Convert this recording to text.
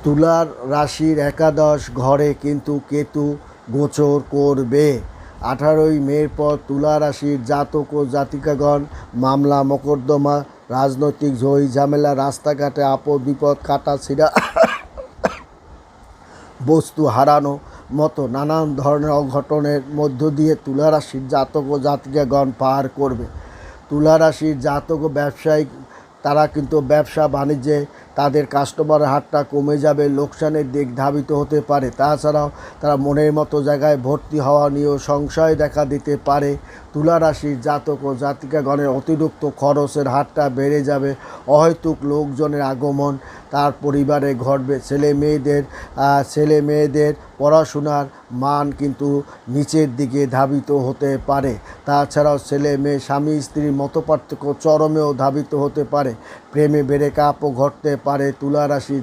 তুলার রাশির একাদশ ঘরে কিন্তু কেতু গোচর করবে। 18ই মের পর তুলা রাশির জাতক ও জাতিকাগণ মামলা মোকদ্দমা, রাজনৈতিক ঝই ঝামেলা, রাস্তাঘাটে আপদ বিপদ, কাটা ছিঁড়া, বস্তু হারানো মতো নানান ধরনের অঘটনের মধ্য দিয়ে তুলা রাশির জাতক ও জাতিকাগণ পার করবে। তুলা রাশির জাতক ও ব্যবসায়িক তারা কিন্তু ব্যবসা বাণিজ্যে তাদের কাস্টমারের হারটা কমে যাবে, লোকসানের দিক ধাবিত হতে পারে। তাছাড়াও তারা মনের মতো জায়গায় ভর্তি হওয়া নিয়েও সংশয় দেখা দিতে পারে। তুলা রাশির জাতক ও জাতিকাগণের অতিরিক্ত খরচের হারটা বেড়ে যাবে। অহেতুক লোকজনের আগমন তার পরিবারে ঘটবে। ছেলে মেয়েদের পড়াশোনার মান কিন্তু নিচের দিকে ধাবিত হতে পারে। তাছাড়াও ছেলে মেয়ে স্বামী স্ত্রীর মতপার্থক্য চরমেও ধাবিত হতে পারে। প্রেমে ব্রেকআপও ঘটতে পারে তুলা রাশি